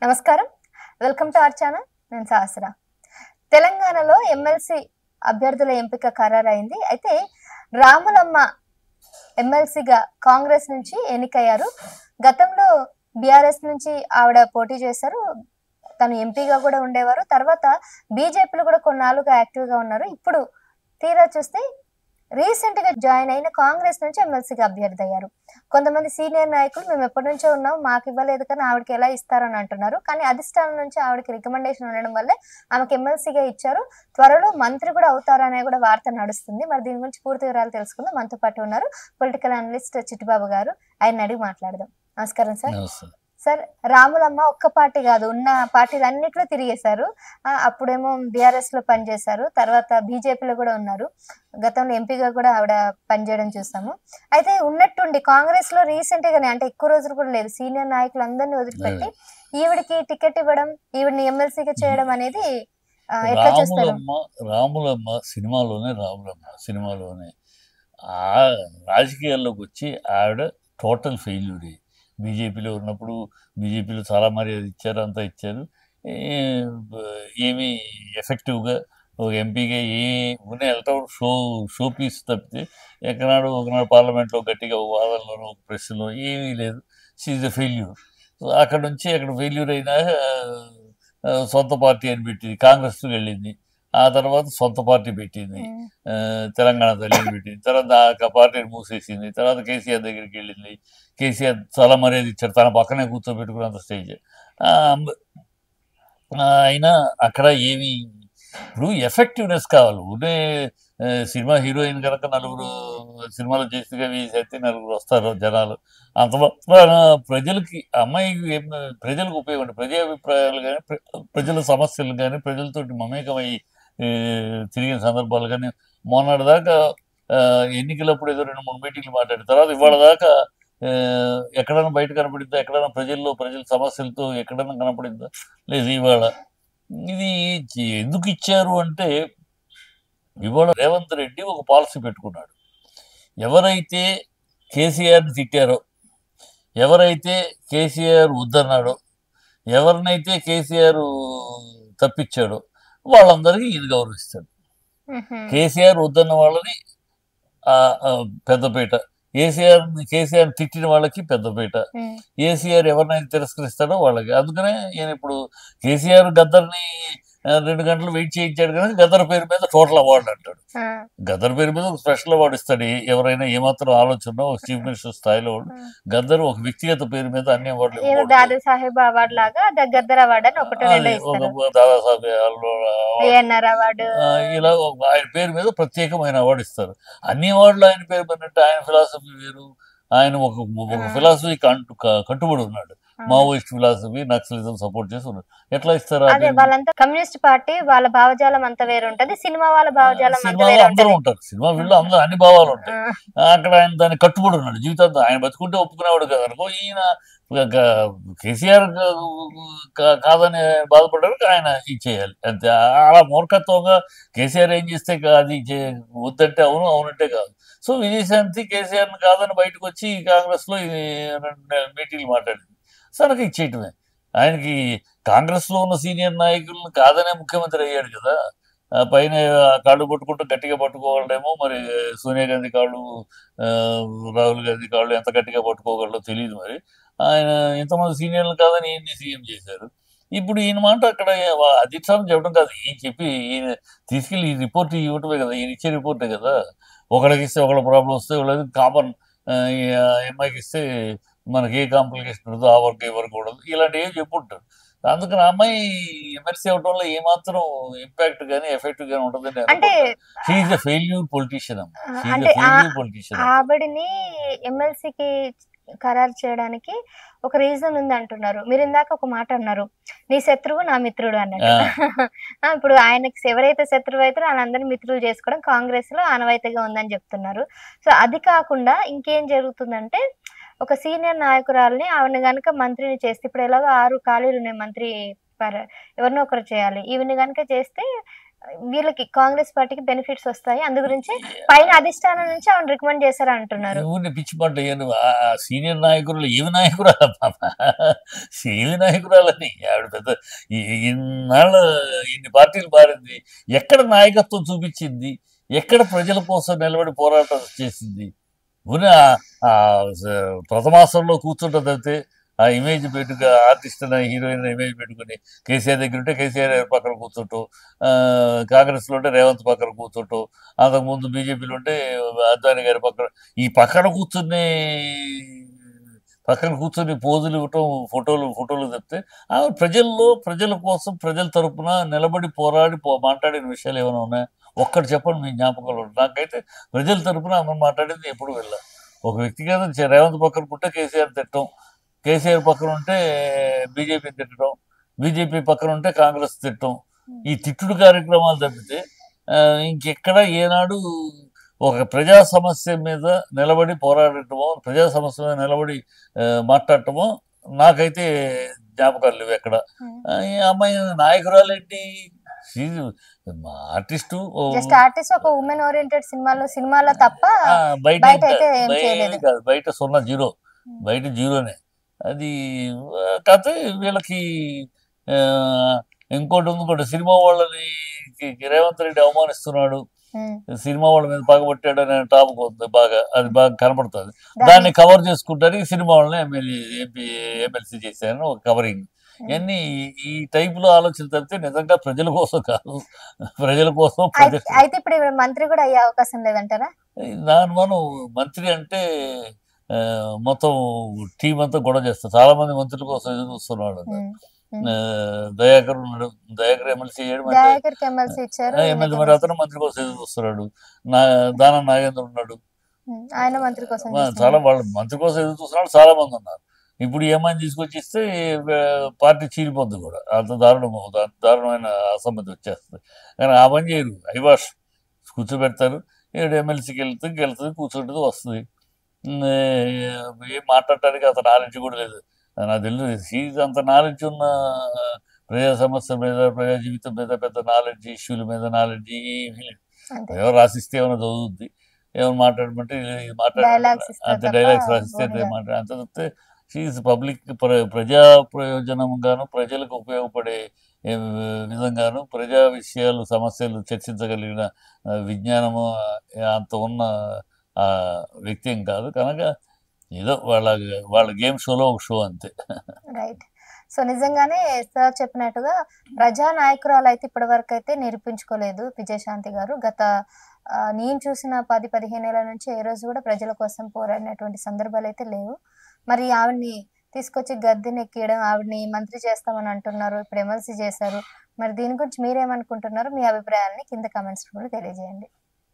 నమస్కారం. Welcome to our channel. నేను సహస్ర. తెలంగాణలో ఎమ్మెల్సీ అభ్యర్థుల ఎంపిక ఖరారైంది. అయితే రాములమ్మ ఎమ్మెల్సీగా కాంగ్రెస్ నుంచి ఎన్నికయ్యారు. గతంలో బీఆర్ఎస్ నుంచి ఆవిడ పోటీ చేశారు. తను ఎంపీగా కూడా ఉండేవారు. తర్వాత బీజేపీలో కూడా కొన్నాళ్ళుగా యాక్టివ్గా ఉన్నారు. ఇప్పుడు తీరా చూస్తే రీసెంట్ గా జాయిన్ అయిన కాంగ్రెస్ నుంచి ఎమ్మెల్సీగా అభ్యర్థి అయ్యారు. కొంతమంది సీనియర్ నాయకులు మేము ఎప్పటి నుంచో ఉన్నాం, మాకు ఇవ్వలేదు కానీ ఆవిడకి ఎలా ఇస్తారని అంటున్నారు. కానీ అధిష్టానం నుంచి ఆవిడకి రికమెండేషన్ ఉండడం వల్లే ఆమెకు ఎమ్మెల్సీగా ఇచ్చారు. త్వరలో మంత్రి కూడా అవుతారనే కూడా వార్త నడుస్తుంది. మరి దీని గురించి పూర్తి వివరాలు తెలుసుకుందాం. మనతో పాటు ఉన్నారు పొలిటికల్ అనలిస్ట్ చిట్టిబాబు గారు. ఆయన అడిగి మాట్లాడదాం. నమస్కారం సార్. సార్, రాములమ్మ ఒక్క పార్టీ కాదు, ఉన్న పార్టీలు అన్నిట్లో తిరిగేశారు. అప్పుడేమో బీఆర్ఎస్ లో పనిచేశారు, తర్వాత బీజేపీలో కూడా ఉన్నారు. గతంలో ఎంపీగా కూడా ఆవిడ పనిచేయడం చూసాము. అయితే ఉన్నట్టుండి కాంగ్రెస్ లో రీసెంట్ గానే, అంటే ఎక్కువ రోజులు కూడా లేదు, సీనియర్ నాయకులు అందరినీ వదిలిపెట్టి ఈవిడికి టికెట్ ఇవ్వడం, ఈవిడిని ఎమ్మెల్సీగా చేయడం అనేది ఎట్లా చేస్తారు? రాములమ్మ సినిమాలోనే ఆ రాజకీయాల్లోకి వచ్చి ఆవిడ టోటల్ ఫెయిల్యూరే. బీజేపీలో ఉన్నప్పుడు బీజేపీలో చాలా మర్యాద ఇచ్చారు, అంతా ఇచ్చారు. ఏమీ ఎఫెక్టివ్గా ఒక ఎంపీగా ఉన్న వెళ్ళటం షో పీస్ తప్పితే ఒకనాడు పార్లమెంట్లో గట్టిగా వాదనలోనూ ఒక ప్రెస్లో ఏమీ లేదు. She a failure. అక్కడ నుంచి అక్కడ ఫెయిల్యూర్ అయినాక సొంత పార్టీ అని పెట్టింది, కాంగ్రెస్కి వెళ్ళింది. ఆ తర్వాత సొంత పార్టీ పెట్టింది, తెలంగాణ తల్లిని పెట్టింది. తర్వాత ఆ పార్టీని మూసేసింది. తర్వాత కేసీఆర్ దగ్గరికి వెళ్ళింది. కేసీఆర్ చాలా మర్యాద ఇచ్చారు, తన పక్కనే కూర్చోబెట్టుకున్నంత స్టేజ్. అయినా అక్కడ ఏమి ఇప్పుడు ఎఫెక్టివ్నెస్ కావాలి. ఉండే సినిమా హీరోయిన్ కనుక నలుగురు సినిమాలు చేసిగా వేసేస్తే నలుగురు వస్తారు జనాలు. అంత ప్రజలకి అమ్మాయికి ప్రజలకు ఉపయోగపడి ప్రజాభిప్రాయాలు కానీ, ప్రజల సమస్యలు కానీ, ప్రజలతోటి మమేకమై తిరిగిన సందర్భాలు కానీ, మొన్నటి దాకా ఎన్నికలప్పుడు ఏదో 2-3 మీటింగ్లు మాట్లాడిన తర్వాత ఇవాళ దాకా ఎక్కడైనా బయట కనపడిందా? ఎక్కడైనా ప్రజల సమస్యలతో ఎక్కడైనా కనపడిందా? లేదు. ఇవాళ ఇది ఎందుకు ఇచ్చారు అంటే, ఇవాళ రేవంత్ రెడ్డి ఒక పాలసీ పెట్టుకున్నాడు. ఎవరైతే కేసీఆర్ని తిట్టారో, ఎవరైతే కేసీఆర్ వద్దన్నాడో, ఎవరినైతే కేసీఆర్ తప్పించాడో వాళ్ళందరికీ ఈయన గౌరవిస్తాడు. కేసీఆర్ వద్దన్న వాళ్ళని పెద్దపేట, కేసీఆర్ తిట్టిన వాళ్ళకి పెద్దపేట, కేసీఆర్ ఎవరినైతే తిరస్కరిస్తాడో వాళ్ళకి. అందుకనే ఈయన ఇప్పుడు కేసీఆర్ గద్దర్ని 2 గంటలు వెయిట్ చేయించాడు కానీ గద్దర్ పేరు మీద టోటల్ అవార్డు అంటాడు. గద్దర్ పేరు మీద ఒక స్పెషల్ అవార్డు ఇస్తాడు ఎవరైనా ఏమాత్రం ఆలోచన ఒక చీఫ్ మినిస్టర్ స్థాయిలో. గద్దర్ ఒక వ్యక్తిగత పేరు మీద అన్ని అవార్డులు, దాదాసాహెబ్ అవార్డు లాగా గద్దర్ అవార్డు అని దాదాసాహెబ్ ఇలా ఆయన పేరు మీద ప్రత్యేకమైన అవార్డు ఇస్తారు. అన్ని అవార్డులు ఆయన పేరు మీద. ఆయన ఫిలాసఫీ వేరు. ఆయన ఒక ఫిలాసఫీ కట్టుబడి ఉన్నాడు. మావోయిస్ట్ ఫిలాసఫీ, నక్సలిజం సపోర్ట్ చేసి ఉన్నారు. ఎట్లా ఇస్తారు? వాళ్ళంతా కమ్యూనిస్ట్ పార్టీ, వాళ్ళ భావజాలం అంతా వేరు ఉంటది. సినిమా వాళ్ళ భావజాలం అందరూ ఉంటారు. సినిమా ఫీల్డ్ అందరూ అన్ని భావాలు ఉంటాయి. అక్కడ ఆయన దాన్ని కట్టుబడి ఉన్నాడు జీవితాంతం. ఆయన బతుకుంటే ఒప్పుకునేవాడు కదా అనుకో. ఈయన కేసీఆర్ కాదని బాధపడడానికి ఆయన ఇచ్చేయాలి అంతే. అలా మూర్ఖత్వంగా కేసీఆర్ ఏం చేస్తే అది వద్దంటే అవును, అవునంటే కాదు. సో విజయశాంతి కేసీఆర్ని కాదని బయటకు వచ్చి కాంగ్రెస్లో 2 మీటింగ్లు మాట్లాడింది. సరే ఇచ్చేయటమే. ఆయనకి కాంగ్రెస్లో ఉన్న సీనియర్ నాయకులను కాదనే ముఖ్యమంత్రి అయ్యాడు కదా. పైన కాళ్ళు పట్టుకుంటూ గట్టిగా పట్టుకోగలడేమో, మరి సోనియా గాంధీ కాళ్ళు, రాహుల్ గాంధీ కాళ్ళు ఎంత గట్టిగా పట్టుకోగలడో తెలియదు. మరి ఆయన ఇంతమంది సీనియర్లు కాదని ఈయన్ని సీఎం చేశారు. ఇప్పుడు ఈయన మాట అక్కడ అధిష్టానం చెప్పడం కాదు, ఈయన చెప్పి ఈయన తీసుకెళ్ళి ఈ రిపోర్ట్ ఇవ్వటమే కదా, ఈయన ఇచ్చే రిపోర్టే కదా. ఒకళ్ళకి ఇస్తే ఒకళ్ళ ప్రాబ్లం వస్తే, వాళ్ళకి కామన్ అమ్మాయికి ఇస్తే మనకి ఏ కాంప్లికేషన్ ఉండదు, ఆ వర్క్ ఏ వర్క్ ఉండదు, ఇలాంటివి ఏం చెప్పుంటారు. అందుకని అమ్మాయి ఎమ్మెల్సీ అవటం వల్ల ఏమాత్రం ఇంపాక్ట్ కానీ ఎఫెక్ట్ కానీ ఉంటుందని అంటే ఫెయిల్యూర్ పొలిటీషియన్. ఆవిడని ఎమ్మెల్సీకి ఖరారు చేయడానికి ఒక రీజన్ ఉంది అంటున్నారు. మీరు ఇందాక ఒక మాట అన్నారు, నీ శత్రువు నా మిత్రుడు అన్నట్టు. ఇప్పుడు ఆయనకి ఎవరైతే శత్రువు అవుతారో వాళ్ళందరినీ మిత్రులు చేసుకోవడం కాంగ్రెస్ లో ఆనవాయితీగా ఉందని చెప్తున్నారు. సో అది కాకుండా ఇంకేం జరుగుతుందంటే, ఒక సీనియర్ నాయకురాలని ఆవిడని కనుక మంత్రిని చేస్తే, ఇప్పుడు ఎలాగో 6 ఖాళీలు ఉన్నాయి మంత్రి ఎవరినో ఒకరు చేయాలి, ఈవిని కనుక చేస్తే వీళ్ళకి కాంగ్రెస్ పార్టీకి బెనిఫిట్స్ వస్తాయి, అందు గురించి పైన అధిష్టానం నుంచి ఆవిడ రికమెండ్ చేశారు అంటున్నారు. ఊరిని పిచ్చి పడ్డ సీనియర్ నాయకులు ఏమి నాయకురాల పాప, ఏమి నాయకురాలని ఆవిడ పెద్ద ఇన్నాళ్ళు ఇన్ని పార్టీలు మారింది, ఎక్కడ నాయకత్వం చూపించింది, ఎక్కడ ప్రజల కోసం నిలబడి పోరాటం చేసింది. ఊరిని ప్రథమాసంలో కూర్చుంటుంది తప్పితే ఆ ఇమేజ్ పెట్టుకు ఆర్టిస్ట్ హీరోయిన్ ఇమేజ్ పెట్టుకుని కేసీఆర్ దగ్గర ఉంటే కేసీఆర్ పక్కన కూర్చుంటూ, కాంగ్రెస్లో ఉంటే రేవంత్ పక్కన కూర్చుంటూ, అంతకుముందు బీజేపీలో ఉంటే అద్వానీ గారి పక్కన, ఈ పక్కన కూర్చొని పోజులు ఇవ్వటం, ఫోటోలు చెప్తే ఆమె ప్రజల కోసం ప్రజల తరపున నిలబడి పోరాడి మాట్లాడిన విషయాలు ఏమైనా ఉన్నాయా? ఒక్కటి చెప్పండి మీ జ్ఞాపకంలో. నాకైతే ప్రజల తరపున ఆమె మాట్లాడింది ఎప్పుడు వెళ్ళా. ఒక వ్యక్తిగత రేవంత్ పక్కన ఉంటే కేసీఆర్ తిట్టడం, కేసీఆర్ పక్కన ఉంటే బీజేపీ తిట్టడం, బీజేపీ పక్కన ఉంటే కాంగ్రెస్ తిట్టడం, ఈ తిట్టుడు కార్యక్రమాలు తప్పితే ఇంకెక్కడ ఏనాడు ఒక ప్రజా సమస్య మీద నిలబడి పోరాడటమో, ప్రజా సమస్య మీద నిలబడి మాట్లాడటమో నాకైతే జ్ఞాపకాలు లేవు ఎక్కడ. ఈ అమ్మాయి నాయకురాలేంటి, ఆర్టిస్టు, ఒక ఉమెన్ ఓరియంటెడ్ సినిమాలో తప్ప బయట కాదు, బయట 0 బయట జీరోనే. అది కాకపోతే వీళ్ళకి ఇంకోటి సినిమా వాళ్ళని రేవంత్ రెడ్డి అవమానిస్తున్నాడు, సినిమా వాళ్ళ మీద పగబట్టాడు అనే టాపిక్ ఉంది బాగా, అది బాగా కనపడుతుంది. దాన్ని కవర్ చేసుకుంటారు సినిమా వాళ్ళని ఎమ్మెల్సీ చేశారని ఒక కవరింగ్. ఇవన్నీ ఈ టైపులో ఆలోచన తప్పితే నిజంగా ప్రజల కోసం కాదు, ప్రజల కోసం. అయితే ఇప్పుడు మంత్రి కూడా అయ్యే అవకాశం లేదంటారా? దాని మనం మంత్రి అంటే మొత్తం టీం అంతా గొడవ చేస్తారు. చాలా మంది మంత్రుల కోసం ఎదురు చూస్తున్నాడు. దయాకర్ ఉన్నాడు, దయాకర్ ఎమ్మెల్సీ ఎమ్మెల్సీ, మరి అతను మంత్రి కోసం ఎదురు చూస్తున్నాడు. దానం నాగేంద్ర ఉన్నాడు, ఆయన మంత్రి కోసం, చాలా వాళ్ళు మంత్రి కోసం ఎదురు చూస్తున్నాడు, చాలా మంది ఉన్నారు. ఇప్పుడు ఏమైనా తీసుకొచ్చి ఇస్తే పార్టీ చీలిపోద్ది కూడా, అంత దారుణమైన అసమ్మతి వచ్చేస్తుంది. కానీ ఆ పని చేయరు, ఐవాష్ కూర్చోబెడతారు, ఎమ్మెల్సీకి వెళ్తుంది, కూర్చుంటుంది, వస్తుంది. ఏం మాట్లాడటానికి అంత నాలెడ్జ్ కూడా లేదు. నాకు తెలియదు అంత నాలెడ్జ్ ఉన్న ప్రజా సమస్య మీద, ప్రజా జీవితం మీద పెద్ద నాలెడ్జ్, ఇష్యూల మీద నాలెడ్జ్ ఏమీ లేదు. ఎవరు రాసిస్తే ఏమైనా చదువుద్ది, ఏమైనా మాట్లాడమంటే అంత డైలాగ్స్ రాసిస్తే అంత తప్పితే షీఈస్ పబ్లిక్ ప్రజా ప్రయోజనంగాను, ప్రజలకు ఉపయోగపడే విధంగాను, ప్రజా విషయాలు సమస్యలు చర్చించగలిగిన విజ్ఞానము అంత ఉన్న వ్యక్తి ఏం కాదు. కనుక ఏదో వాళ్ళ గేమ్ షోలో ఒక షో అంతే. రైట్. సో నిజంగానే సార్ చెప్పినట్టుగా ప్రజా నాయకురాలు అయితే ఇప్పటి వరకు అయితే నిరూపించుకోలేదు విజయశాంతి గారు. నేను చూసిన 10-15 ఏళ్ల నుంచి ఏ రోజు కూడా ప్రజల కోసం పోరాడినటువంటి సందర్భాలు అయితే లేవు. మరి ఆవిడ్ని తీసుకొచ్చి గద్దెనెక్కియడం, ఆవిడ్ని మంత్రి చేస్తామని అంటున్నారు, ఇప్పుడు ఎమ్మెల్సీ చేశారు. మరి దీని గురించి మీరేమనుకుంటున్నారు? మీ అభిప్రాయాన్ని కింద కామెంట్స్ కూడా తెలియజేయండి.